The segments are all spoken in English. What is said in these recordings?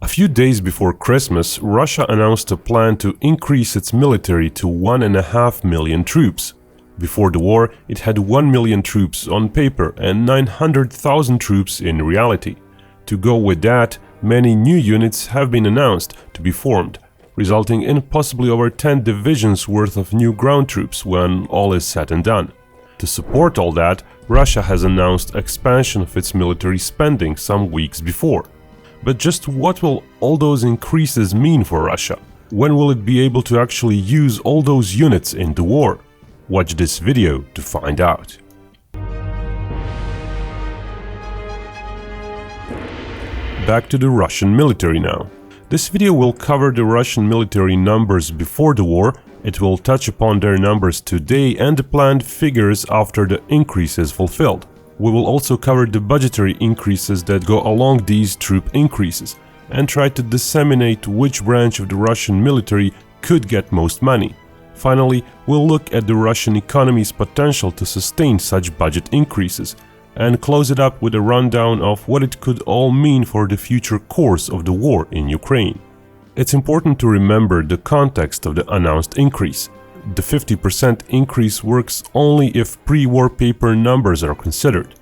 A few days before Christmas, Russia announced a plan to increase its military to 1.5 million troops. Before the war, it had 1 million troops on paper and 900,000 troops in reality. To go with that, many new units have been announced to be formed, resulting in possibly over 10 divisions worth of new ground troops when all is said and done. To support all that, Russia has announced expansion of its military spending some weeks before. But just what will all those increases mean for Russia? When will it be able to actually use all those units in the war? Watch this video to find out. Back to the Russian military now. This video will cover the Russian military numbers before the war. It will touch upon their numbers today and the planned figures after the increase is fulfilled. We will also cover the budgetary increases that go along these troop increases and try to disseminate which branch of the Russian military could get most money. Finally, we'll look at the Russian economy's potential to sustain such budget increases and close it up with a rundown of what it could all mean for the future course of the war in Ukraine. It's important to remember the context of the announced increase. The 50% increase works only if pre-war paper numbers are considered.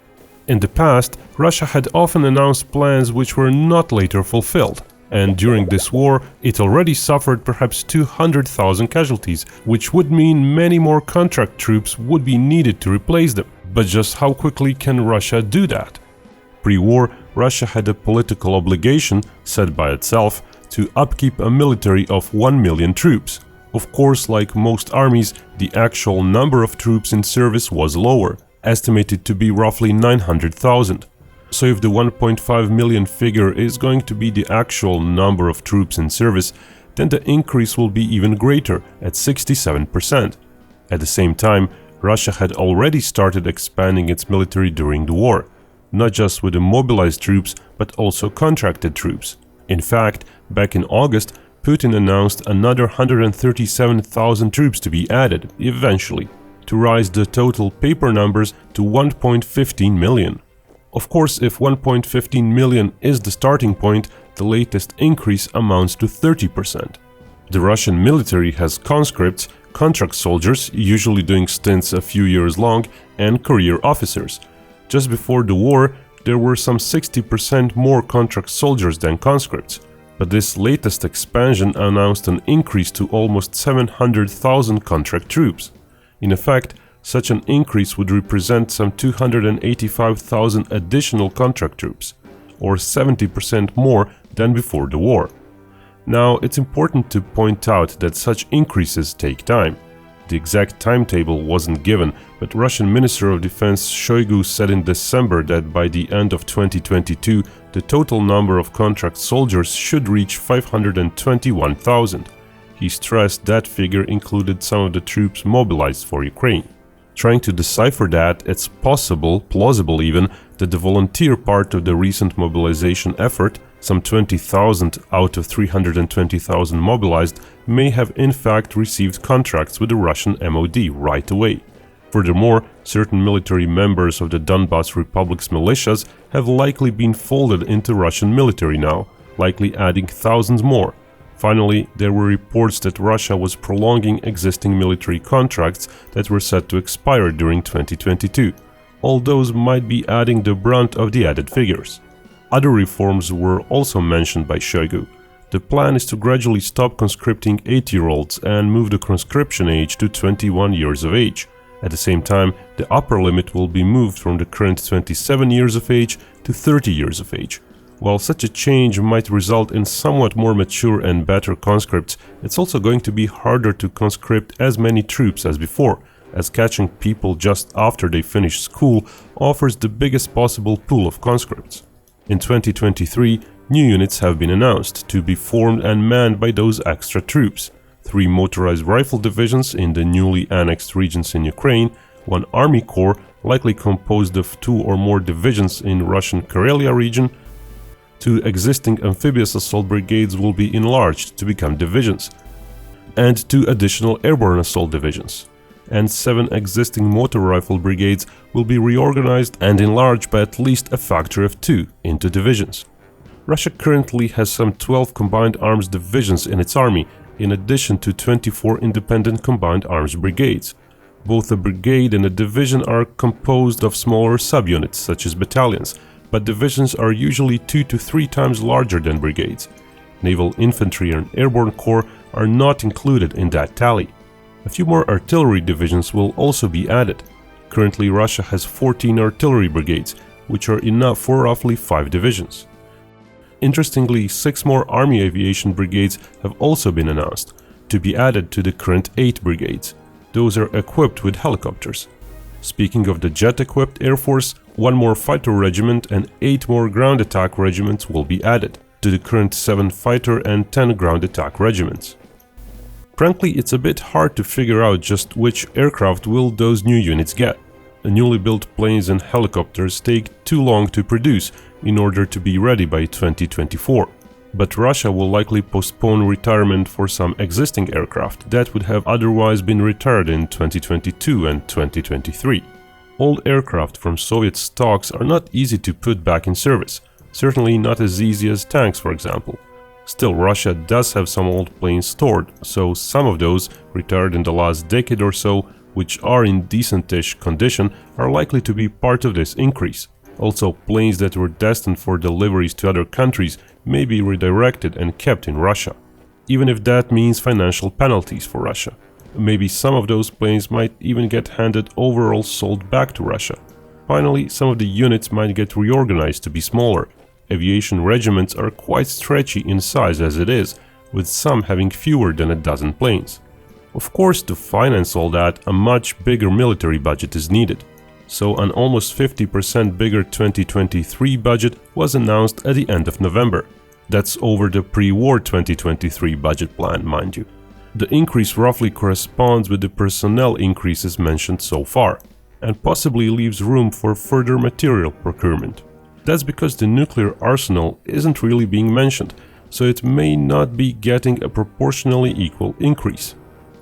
In the past, Russia had often announced plans which were not later fulfilled, and during this war it already suffered perhaps 200,000 casualties, which would mean many more contract troops would be needed to replace them. But just how quickly can Russia do that? Pre-war, Russia had a political obligation, set by itself, to upkeep a military of 1 million troops. Of course, like most armies, the actual number of troops in service was lower, estimated to be roughly 900,000. So if the 1.5 million figure is going to be the actual number of troops in service, then the increase will be even greater at 67%. At the same time, Russia had already started expanding its military during the war, not just with the mobilized troops but also contracted troops. In fact, back in August, Putin announced another 137,000 troops to be added, eventually, to rise the total paper numbers to 1.15 million. Of course, if 1.15 million is the starting point, the latest increase amounts to 30%. The Russian military has conscripts, contract soldiers, usually doing stints a few years long, and career officers. Just before the war, there were some 60% more contract soldiers than conscripts. But this latest expansion announced an increase to almost 700,000 contract troops. In effect, such an increase would represent some 285,000 additional contract troops, or 70% more than before the war. Now, it's important to point out that such increases take time. The exact timetable wasn't given, but Russian Minister of Defense Shoigu said in December that by the end of 2022, the total number of contract soldiers should reach 521,000. He stressed that figure included some of the troops mobilized for Ukraine. Trying to decipher that, it's plausible even, that the volunteer part of the recent mobilization effort, some 20,000 out of 320,000 mobilized, may have in fact received contracts with the Russian MOD right away. Furthermore, certain military members of the Donbas Republic's militias have likely been folded into Russian military now, likely adding thousands more. Finally, there were reports that Russia was prolonging existing military contracts that were set to expire during 2022. All those might be adding the brunt of the added figures. Other reforms were also mentioned by Shoigu. The plan is to gradually stop conscripting 8-year-olds and move the conscription age to 21 years of age. At the same time, the upper limit will be moved from the current 27 years of age to 30 years of age. While such a change might result in somewhat more mature and better conscripts, it's also going to be harder to conscript as many troops as before, as catching people just after they finish school offers the biggest possible pool of conscripts. In 2023, new units have been announced to be formed and manned by those extra troops. 3 motorized rifle divisions in the newly annexed regions in Ukraine, 1 army corps likely composed of 2 or more divisions in Russian Karelia region, 2 existing amphibious assault brigades will be enlarged to become divisions, and 2 additional airborne assault divisions. And 7 existing motor rifle brigades will be reorganized and enlarged by at least a factor of 2 into divisions. Russia currently has some 12 combined arms divisions in its army, in addition to 24 independent combined arms brigades. Both a brigade and a division are composed of smaller subunits, such as battalions, but divisions are usually 2 to 3 times larger than brigades. Naval infantry and airborne corps are not included in that tally. A few more artillery divisions will also be added. Currently, Russia has 14 artillery brigades, which are enough for roughly 5 divisions. Interestingly, 6 more army aviation brigades have also been announced, to be added to the current 8 brigades. Those are equipped with helicopters. Speaking of the jet-equipped Air Force, 1 more fighter regiment and 8 more ground attack regiments will be added to the current 7 fighter and 10 ground attack regiments. Frankly, it's a bit hard to figure out just which aircraft will those new units get. Newly built planes and helicopters take too long to produce in order to be ready by 2024. But Russia will likely postpone retirement for some existing aircraft that would have otherwise been retired in 2022 and 2023. Old aircraft from Soviet stocks are not easy to put back in service, certainly not as easy as tanks, for example. Still, Russia does have some old planes stored, so some of those, retired in the last decade or so, which are in decent-ish condition, are likely to be part of this increase. Also, planes that were destined for deliveries to other countries may be redirected and kept in Russia, even if that means financial penalties for Russia. Maybe some of those planes might even get handed over or sold back to Russia. Finally, some of the units might get reorganized to be smaller. Aviation regiments are quite stretchy in size as it is, with some having fewer than a dozen planes. Of course, to finance all that, a much bigger military budget is needed. So an almost 50% bigger 2023 budget was announced at the end of November. That's over the pre-war 2023 budget plan, mind you. The increase roughly corresponds with the personnel increases mentioned so far, and possibly leaves room for further material procurement. That's because the nuclear arsenal isn't really being mentioned, so it may not be getting a proportionally equal increase.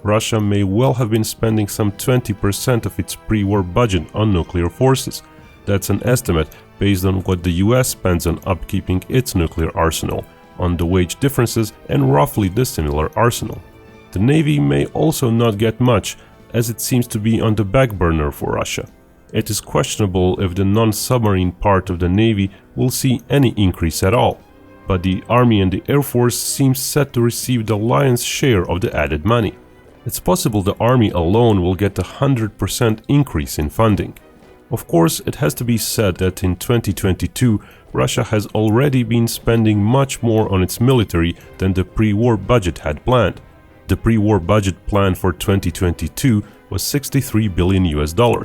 Russia may well have been spending some 20% of its pre-war budget on nuclear forces. That's an estimate based on what the US spends on upkeeping its nuclear arsenal, on the wage differences and roughly the similar arsenal. The Navy may also not get much, as it seems to be on the back burner for Russia. It is questionable if the non-submarine part of the Navy will see any increase at all, but the Army and the Air Force seem set to receive the lion's share of the added money. It's possible the Army alone will get a 100% increase in funding. Of course, it has to be said that in 2022, Russia has already been spending much more on its military than the pre-war budget had planned. The pre-war budget plan for 2022 was $63 billion.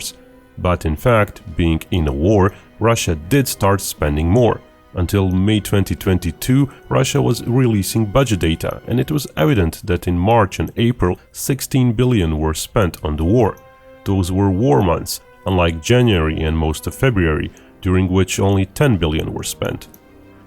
But in fact, being in a war, Russia did start spending more. Until May 2022, Russia was releasing budget data, and it was evident that in March and April, 16 billion were spent on the war. Those were war months, unlike January and most of February, during which only 10 billion were spent.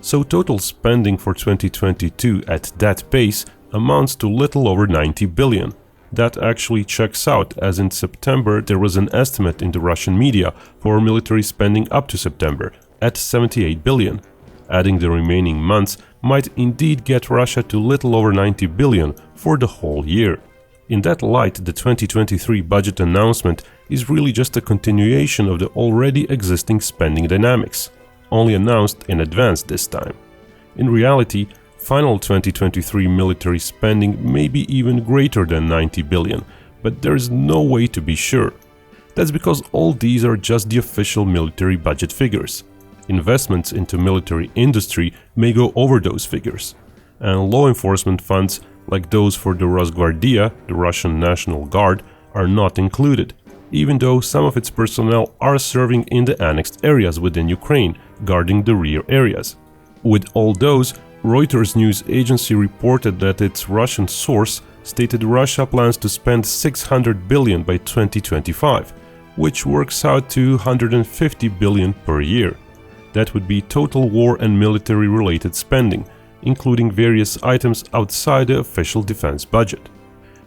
So total spending for 2022 at that pace amounts to little over 90 billion. That actually checks out, as in September there was an estimate in the Russian media for military spending up to September at 78 billion. Adding the remaining months might indeed get Russia to little over 90 billion for the whole year. In that light, the 2023 budget announcement is really just a continuation of the already existing spending dynamics, only announced in advance this time. In reality, final 2023 military spending may be even greater than 90 billion, but there is no way to be sure. That's because all these are just the official military budget figures. Investments into military industry may go over those figures, and law enforcement funds, like those for the Rosgvardia, the Russian National Guard, are not included, even though some of its personnel are serving in the annexed areas within Ukraine, guarding the rear areas. With all those, Reuters news agency reported that its Russian source stated Russia plans to spend 600 billion by 2025, which works out to 150 billion per year. That would be total war and military-related spending, including various items outside the official defense budget.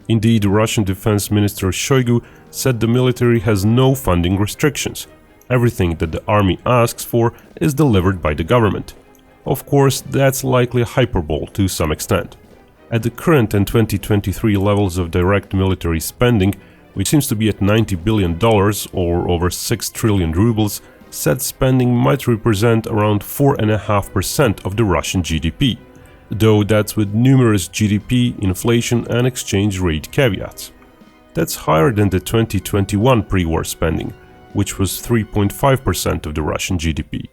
Indeed, Russian Defense Minister Shoigu said the military has no funding restrictions. Everything that the army asks for is delivered by the government. Of course, that's likely hyperbole to some extent. At the current and 2023 levels of direct military spending, which seems to be at $90 billion or over 6 trillion rubles, said spending might represent around 4.5% of the Russian GDP, though that's with numerous GDP, inflation and exchange rate caveats. That's higher than the 2021 pre-war spending, which was 3.5% of the Russian GDP.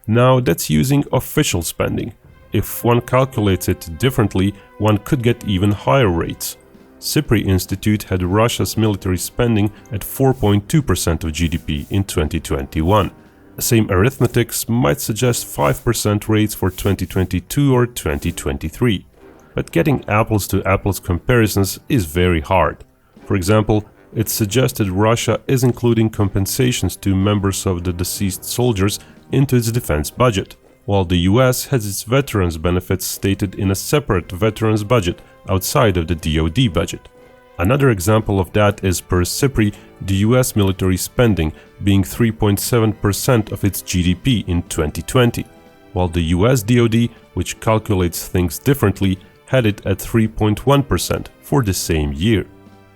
Now that's using official spending. If one calculates it differently, one could get even higher rates. SIPRI Institute had Russia's military spending at 4.2% of GDP in 2021. The same arithmetics might suggest 5% rates for 2022 or 2023. But getting apples to apples comparisons is very hard. For example, it suggested Russia is including compensations to members of the deceased soldiers into its defense budget, while the US has its veterans benefits stated in a separate veterans budget outside of the DoD budget. Another example of that is per SIPRI, the US military spending being 3.7% of its GDP in 2020, while the US DoD, which calculates things differently, had it at 3.1% for the same year.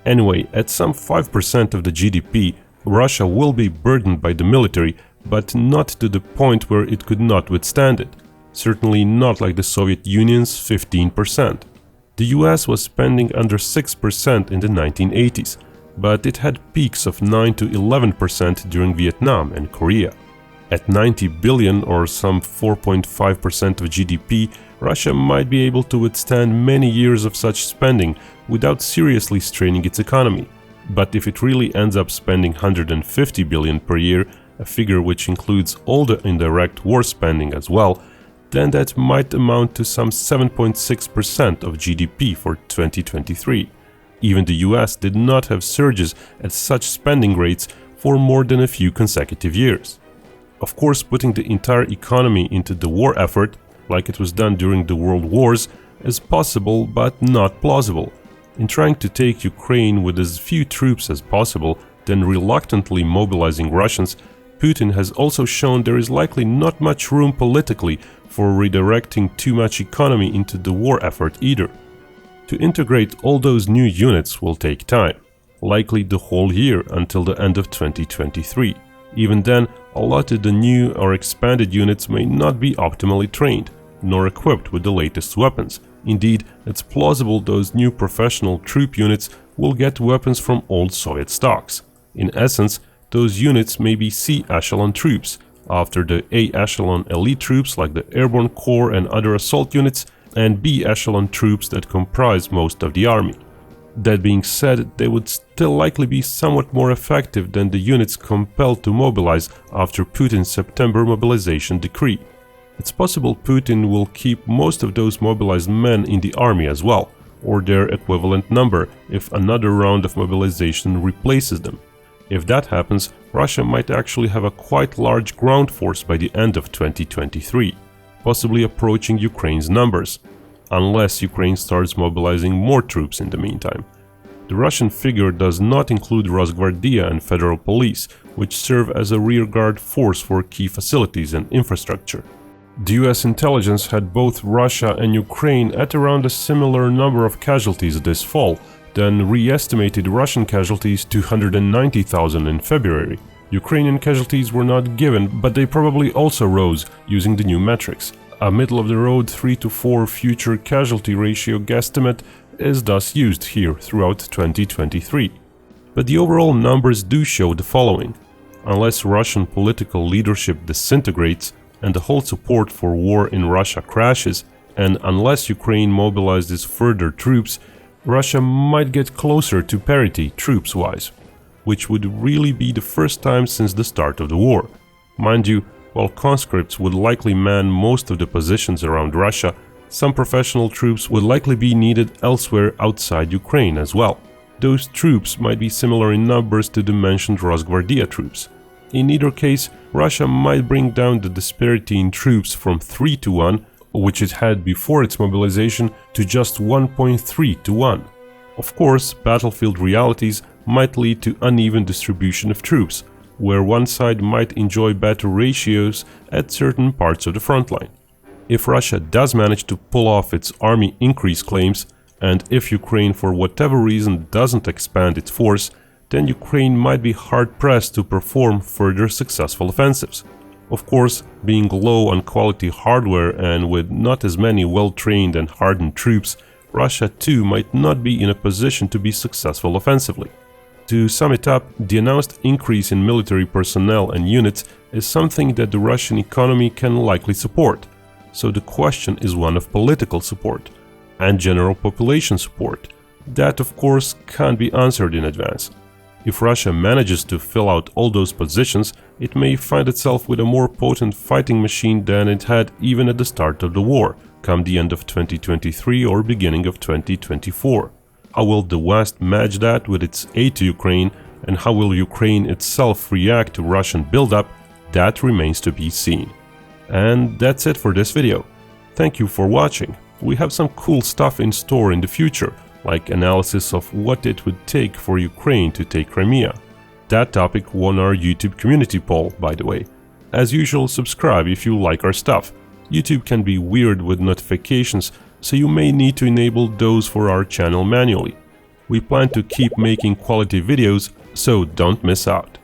Anyway, at some 5% of the GDP, Russia will be burdened by the military, but not to the point where it could not withstand it. Certainly not like the Soviet Union's 15%. The US was spending under 6% in the 1980s, but it had peaks of 9 to 11% during Vietnam and Korea. At 90 billion or some 4.5% of GDP, Russia might be able to withstand many years of such spending without seriously straining its economy. But if it really ends up spending 150 billion per year, a figure which includes all the indirect war spending as well, then that might amount to some 7.6% of GDP for 2023. Even the US did not have surges at such spending rates for more than a few consecutive years. Of course, putting the entire economy into the war effort, like it was done during the World Wars, is possible but not plausible. In trying to take Ukraine with as few troops as possible, then reluctantly mobilizing Russians, Putin has also shown there is likely not much room politically for redirecting too much economy into the war effort either. To integrate all those new units will take time, likely the whole year until the end of 2023. Even then, a lot of the new or expanded units may not be optimally trained, nor equipped with the latest weapons. Indeed, it's plausible those new professional troop units will get weapons from old Soviet stocks. In essence, those units may be C-echelon troops, after the A-echelon elite troops like the Airborne Corps and other assault units, and B-echelon troops that comprise most of the army. That being said, they would still likely be somewhat more effective than the units compelled to mobilize after Putin's September mobilization decree. It's possible Putin will keep most of those mobilized men in the army as well, or their equivalent number if another round of mobilization replaces them. If that happens, Russia might actually have a quite large ground force by the end of 2023, possibly approaching Ukraine's numbers, unless Ukraine starts mobilizing more troops in the meantime. The Russian figure does not include Rosgvardia and federal police, which serve as a rearguard force for key facilities and infrastructure. The US intelligence had both Russia and Ukraine at around a similar number of casualties this fall, then re-estimated Russian casualties to 190,000 in February. Ukrainian casualties were not given, but they probably also rose using the new metrics. A middle-of-the-road 3 to 4 future casualty ratio guesstimate is thus used here throughout 2023. But the overall numbers do show the following. Unless Russian political leadership disintegrates and the whole support for war in Russia crashes, and unless Ukraine mobilizes further troops, Russia might get closer to parity troops-wise, which would really be the first time since the start of the war. Mind you, while conscripts would likely man most of the positions around Russia, some professional troops would likely be needed elsewhere outside Ukraine as well. Those troops might be similar in numbers to the mentioned Rosgvardia troops. In either case, Russia might bring down the disparity in troops from 3 to 1, which it had before its mobilization, to just 1.3 to 1. Of course, battlefield realities might lead to uneven distribution of troops, where one side might enjoy better ratios at certain parts of the front line. If Russia does manage to pull off its army increase claims, and if Ukraine for whatever reason doesn't expand its force, then Ukraine might be hard-pressed to perform further successful offensives. Of course, being low on quality hardware and with not as many well-trained and hardened troops, Russia too might not be in a position to be successful offensively. To sum it up, the announced increase in military personnel and units is something that the Russian economy can likely support. So the question is one of political support and general population support. That, of course, can't be answered in advance. If Russia manages to fill out all those positions, it may find itself with a more potent fighting machine than it had even at the start of the war, come the end of 2023 or beginning of 2024. How will the West match that with its aid to Ukraine, and how will Ukraine itself react to Russian buildup? That remains to be seen. And that's it for this video. Thank you for watching. We have some cool stuff in store in the future, like analysis of what it would take for Ukraine to take Crimea. That topic won our YouTube community poll, by the way. As usual, subscribe if you like our stuff. YouTube can be weird with notifications, so you may need to enable those for our channel manually. We plan to keep making quality videos, so don't miss out.